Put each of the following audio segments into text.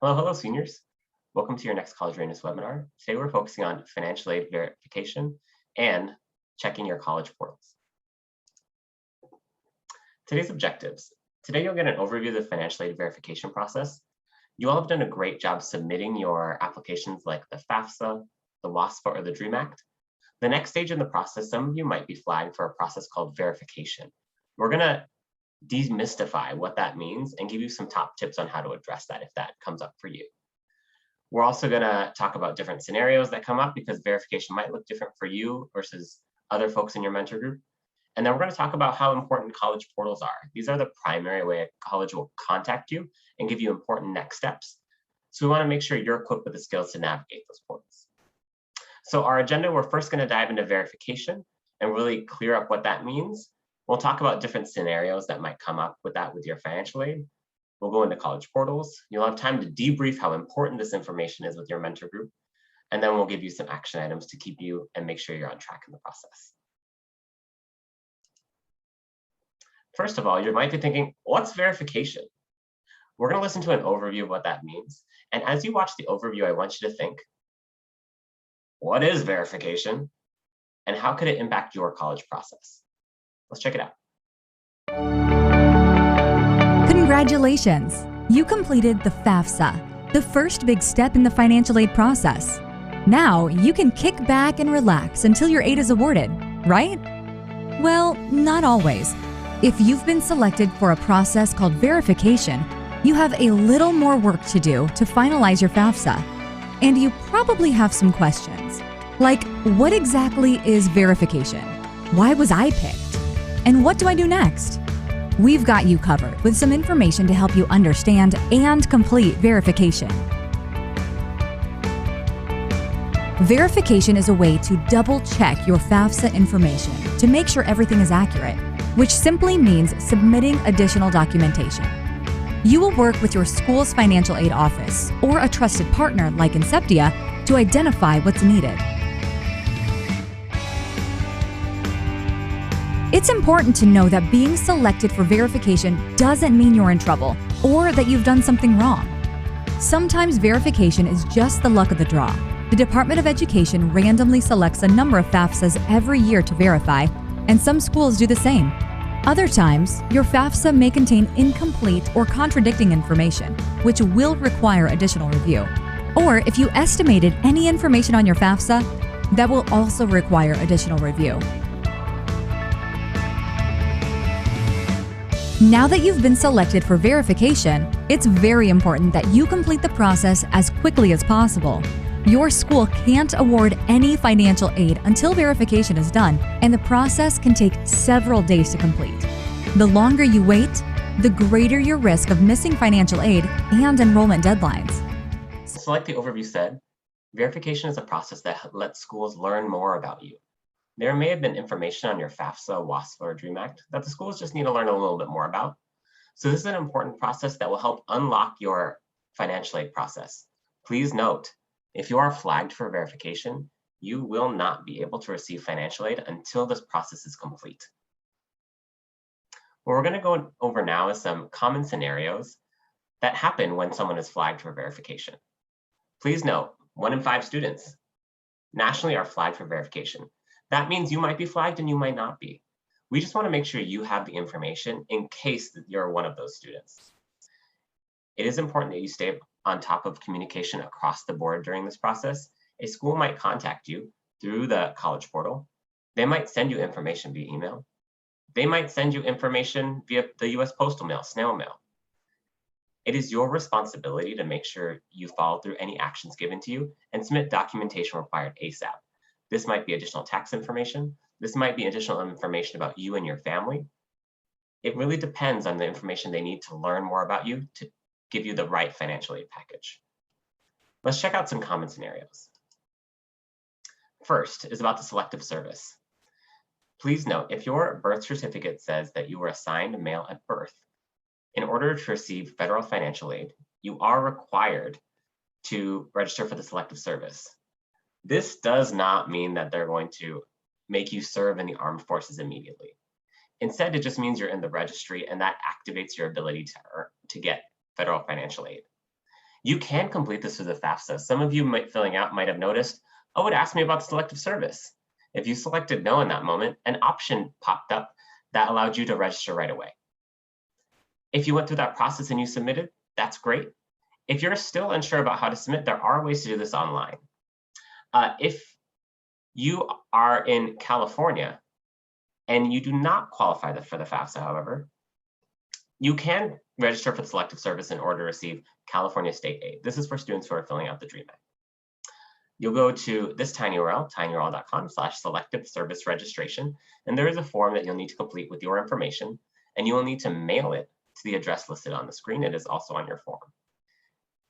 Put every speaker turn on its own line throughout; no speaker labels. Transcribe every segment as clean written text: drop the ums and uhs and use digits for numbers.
Hello, seniors. Welcome to your next college readiness webinar. Today we're focusing on financial aid verification and checking your college portals. Today's objectives. Today you'll get an overview of the financial aid verification process. You all have done a great job submitting your applications like the FAFSA, the WASFA, or the DREAM Act. The next stage in the process, some of you might be flagged for a process called verification. We're going to demystify what that means and give you some top tips on how to address that if that comes up for you. We're also going to talk about different scenarios that come up because verification might look different for you versus other folks in your mentor group. And then we're going to talk about how important college portals are. These are the primary way a college will contact you and give you important next steps. So we want to make sure you're equipped with the skills to navigate those portals. So our agenda, we're first going to dive into verification and really clear up what that means. We'll talk about different scenarios that might come up with that with your financial aid. We'll go into college portals. You'll have time to debrief how important this information is with your mentor group. And then we'll give you some action items to keep you and make sure you're on track in the process. First of all, you might be thinking, what's verification? We're going to listen to an overview of what that means. And as you watch the overview, I want you to think, what is verification? And how could it impact your college process? Let's check it out.
Congratulations! You completed the FAFSA, the first big step in the financial aid process. Now you can kick back and relax until your aid is awarded, right? Well, not always. If you've been selected for a process called verification, you have a little more work to do to finalize your FAFSA. And you probably have some questions, like what exactly is verification? Why was I picked? And what do I do next? We've got you covered with some information to help you understand and complete verification. Verification is a way to double-check your FAFSA information to make sure everything is accurate, which simply means submitting additional documentation. You will work with your school's financial aid office or a trusted partner like Inceptia to identify what's needed. It's important to know that being selected for verification doesn't mean you're in trouble or that you've done something wrong. Sometimes verification is just the luck of the draw. The Department of Education randomly selects a number of FAFSAs every year to verify, and some schools do the same. Other times, your FAFSA may contain incomplete or contradicting information, which will require additional review. Or if you estimated any information on your FAFSA, that will also require additional review. Now that you've been selected for verification, it's very important that you complete the process as quickly as possible. Your school can't award any financial aid until verification is done, and the process can take several days to complete. The longer you wait, the greater your risk of missing financial aid and enrollment deadlines.
So like the overview said, verification is a process that lets schools learn more about you. There may have been information on your FAFSA, WASFA, or DREAM Act that the schools just need to learn a little bit more about. So this is an important process that will help unlock your financial aid process. Please note, if you are flagged for verification, you will not be able to receive financial aid until this process is complete. What we're going to go over now is some common scenarios that happen when someone is flagged for verification. Please note, 1 in 5 students nationally are flagged for verification. That means you might be flagged and you might not be. We just want to make sure you have the information in case that you're one of those students. It is important that you stay on top of communication across the board during this process. A school might contact you through the college portal. They might send you information via email. They might send you information via the US postal mail, snail mail. It is your responsibility to make sure you follow through any actions given to you and submit documentation required ASAP. This might be additional tax information. This might be additional information about you and your family. It really depends on the information they need to learn more about you to give you the right financial aid package. Let's check out some common scenarios. First is about the selective service. Please note, if your birth certificate says that you were assigned male at birth, in order to receive federal financial aid, you are required to register for the selective service. This does not mean that they're going to make you serve in the armed forces immediately. Instead, it just means you're in the registry and that activates your ability to get federal financial aid. You can complete this through the FAFSA. Some of you filling out might have noticed, oh, it asked me about selective service. If you selected no in that moment, an option popped up that allowed you to register right away. If you went through that process and you submitted, that's great. If you're still unsure about how to submit, there are ways to do this online. If you are in California and you do not qualify for the FAFSA, however, you can register for the selective service in order to receive California state aid. This is for students who are filling out the DREAM Act. You'll go to this tiny URL, tinyurl.com/selective service registration, and there is a form that you'll need to complete with your information, and you will need to mail it to the address listed on the screen. It is also on your form.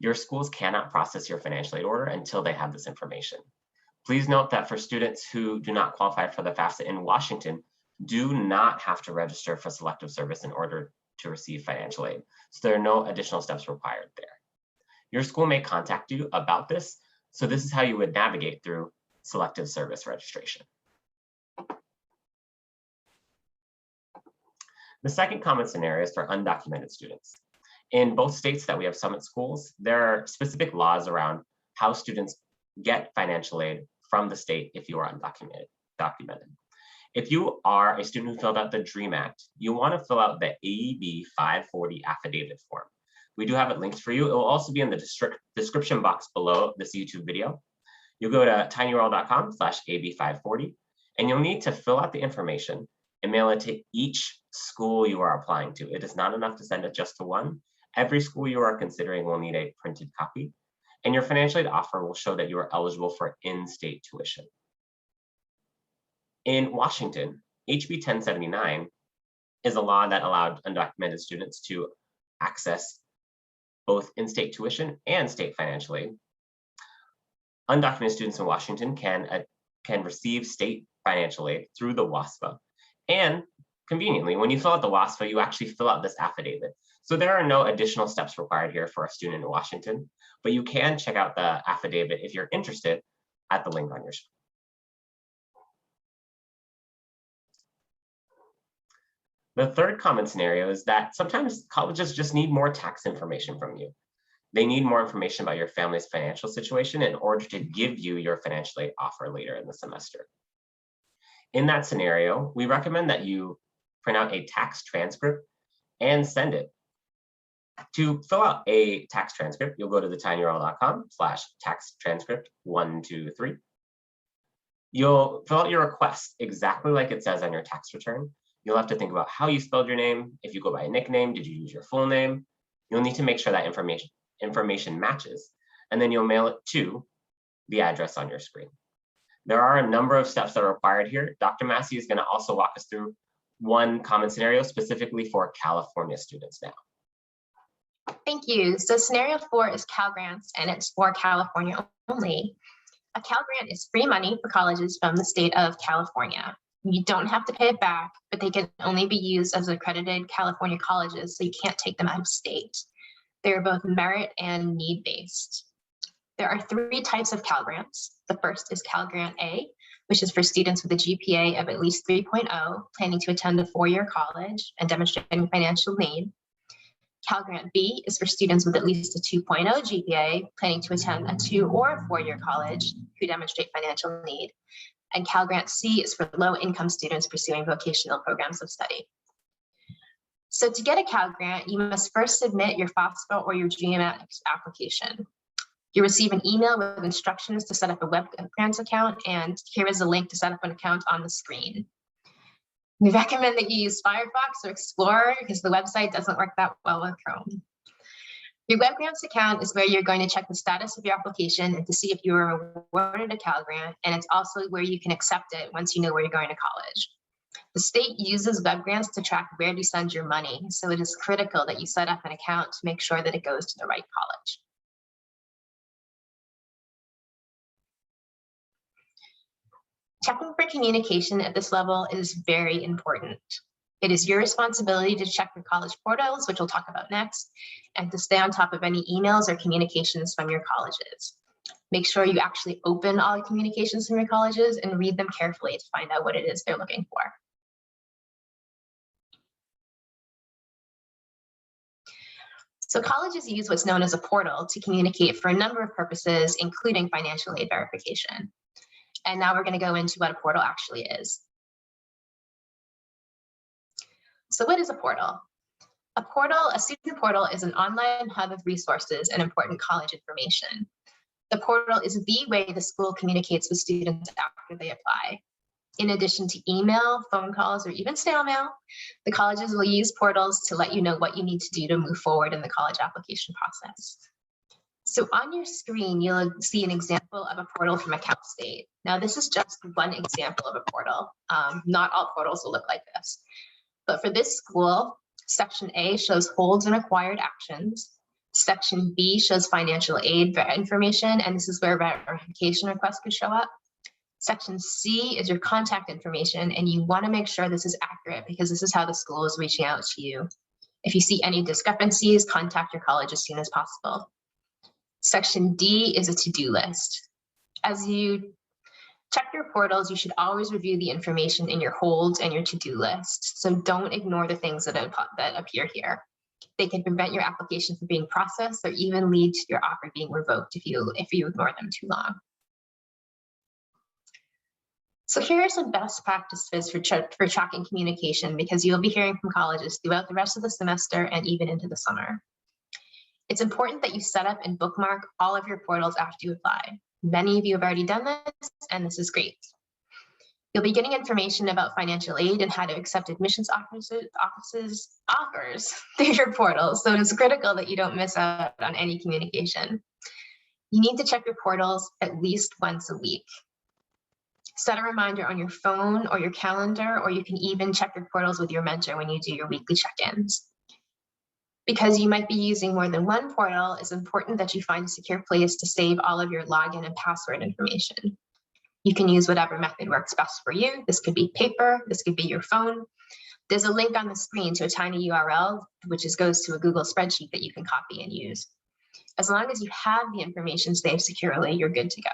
Your schools cannot process your financial aid order until they have this information. Please note that for students who do not qualify for the FAFSA in Washington, do not have to register for selective service in order to receive financial aid. So there are no additional steps required there. Your school may contact you about this, so this is how you would navigate through selective service registration. The second common scenario is for undocumented students. In both states that we have summit schools, there are specific laws around how students get financial aid from the state if you are undocumented. If you are a student who filled out the DREAM Act, you want to fill out the AB 540 affidavit form. We do have it linked for you. It will also be in the description box below this YouTube video. You'll go to tinyurl.com/AB540, and you'll need to fill out the information and mail it to each school you are applying to. It is not enough to send it just to one. Every school you are considering will need a printed copy, and your financial aid offer will show that you are eligible for in-state tuition. In Washington, HB 1079 is a law that allowed undocumented students to access both in-state tuition and state financial aid. Undocumented students in Washington can receive state financial aid through the WASFA. And conveniently, when you fill out the WASFA, you actually fill out this affidavit. So there are no additional steps required here for a student in Washington, but you can check out the affidavit if you're interested at the link on your screen. The third common scenario is that sometimes colleges just need more tax information from you. They need more information about your family's financial situation in order to give you your financial aid offer later in the semester. In that scenario, we recommend that you print out a tax transcript and send it. To fill out a tax transcript, you'll go to the tinyurl.com/tax transcript 123. You'll fill out your request exactly like it says on your tax return. You'll have to think about how you spelled your name. If you go by a nickname, did you use your full name? You'll need to make sure that information matches, and then you'll mail it to the address on your screen. There are a number of steps that are required here. Dr. Massey is going to also walk us through one common scenario specifically for California students now.
Thank you. So scenario 4 is Cal Grants, and it's for California only. A Cal Grant is free money for colleges from the state of California. You don't have to pay it back, but they can only be used as accredited California colleges, so you can't take them out of state. They're both merit and need-based. There are 3 types of Cal Grants. The first is Cal Grant A, which is for students with a GPA of at least 3.0, planning to attend a 4-year college and demonstrating financial need. Cal Grant B is for students with at least a 2.0 GPA, planning to attend a 2- or 4-year college who demonstrate financial need. And Cal Grant C is for low-income students pursuing vocational programs of study. So to get a Cal Grant, you must first submit your FAFSA or your DREAM Act application. You receive an email with instructions to set up a web grants account, and here is a link to set up an account on the screen. We recommend that you use Firefox or Explorer because the website doesn't work that well with Chrome. Your web grants account is where you're going to check the status of your application and to see if you were awarded a Cal Grant, and it's also where you can accept it once you know where you're going to college. The state uses web grants to track where to send your money, so it is critical that you set up an account to make sure that it goes to the right college. Checking for communication at this level is very important. It is your responsibility to check your college portals, which we'll talk about next, and to stay on top of any emails or communications from your colleges. Make sure you actually open all the communications from your colleges and read them carefully to find out what it is they're looking for. So colleges use what's known as a portal to communicate for a number of purposes, including financial aid verification. And now we're going to go into what a portal actually is. So what is a portal? A student portal is an online hub of resources and important college information. The portal is the way the school communicates with students after they apply. In addition to email, phone calls, or even snail mail, the colleges will use portals to let you know what you need to do to move forward in the college application process. So on your screen, you'll see an example of a portal from a Cal State. Now, this is just one example of a portal. Not all portals will look like this. But for this school, Section A shows holds and required actions. Section B shows financial aid information, and this is where verification requests could show up. Section C is your contact information, and you want to make sure this is accurate because this is how the school is reaching out to you. If you see any discrepancies, contact your college as soon as possible. Section D is a to-do list. As you check your portals, you should always review the information in your holds and your to-do list. So don't ignore the things that appear here. They can prevent your application from being processed or even lead to your offer being revoked if you ignore them too long. So here are some best practices for tracking communication, because you'll be hearing from colleges throughout the rest of the semester and even into the summer. It's important that you set up and bookmark all of your portals after you apply. Many of you have already done this, and this is great. You'll be getting information about financial aid and how to accept admissions offers through your portal, so it's critical that you don't miss out on any communication. You need to check your portals at least once a week. Set a reminder on your phone or your calendar, or you can even check your portals with your mentor when you do your weekly check-ins. Because you might be using more than one portal, it's important that you find a secure place to save all of your login and password information. You can use whatever method works best for you. This could be paper, this could be your phone. There's a link on the screen to a tiny URL, which goes to a Google spreadsheet that you can copy and use. As long as you have the information saved securely, you're good to go.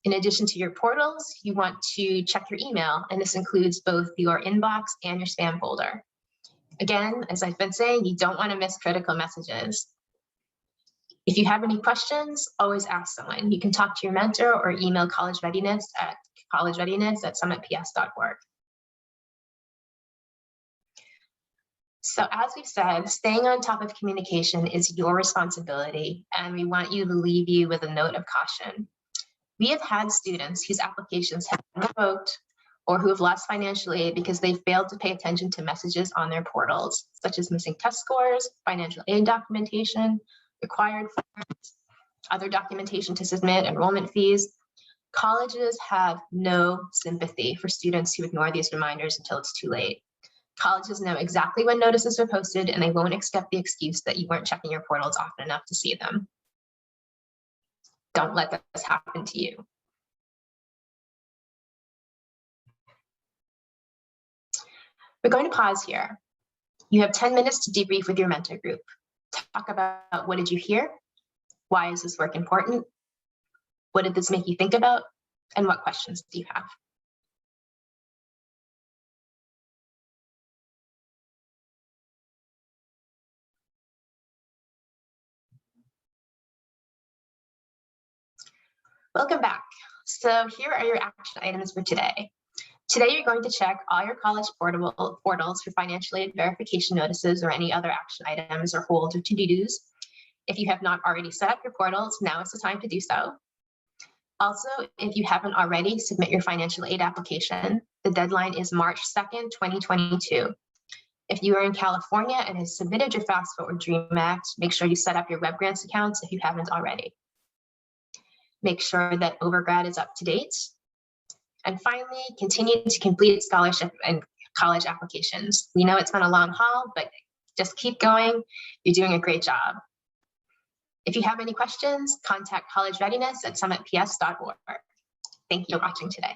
In addition to your portals, you want to check your email, and this includes both your inbox and your spam folder. Again, as I've been saying, you don't want to miss critical messages. If you have any questions, always ask someone. You can talk to your mentor or email college readiness at summitps.org. So as we've said, staying on top of communication is your responsibility, and we want you to leave you with a note of caution. We have had students whose applications have been revoked or who have lost financial aid because they failed to pay attention to messages on their portals, such as missing test scores, financial aid documentation, required forms, other documentation to submit, enrollment fees. Colleges have no sympathy for students who ignore these reminders until it's too late. Colleges know exactly when notices are posted, and they won't accept the excuse that you weren't checking your portals often enough to see them. Don't let this happen to you. We're going to pause here. You have 10 minutes to debrief with your mentor group. Talk about what did you hear? Why is this work important? What did this make you think about? And what questions do you have? Welcome back. So here are your action items for today. Today, you're going to check all your college portals for financial aid verification notices or any other action items or holds or to-dos. If you have not already set up your portals, now is the time to do so. Also, if you haven't already, submit your financial aid application. The deadline is March 2nd, 2022. If you are in California and have submitted your FAFSA or DREAM Act, make sure you set up your web grants accounts if you haven't already. Make sure that Overgrad is up to date. And finally, continue to complete scholarship and college applications. We know it's been a long haul, but just keep going. You're doing a great job. If you have any questions, contact collegereadiness@summitps.org. Thank you for watching today.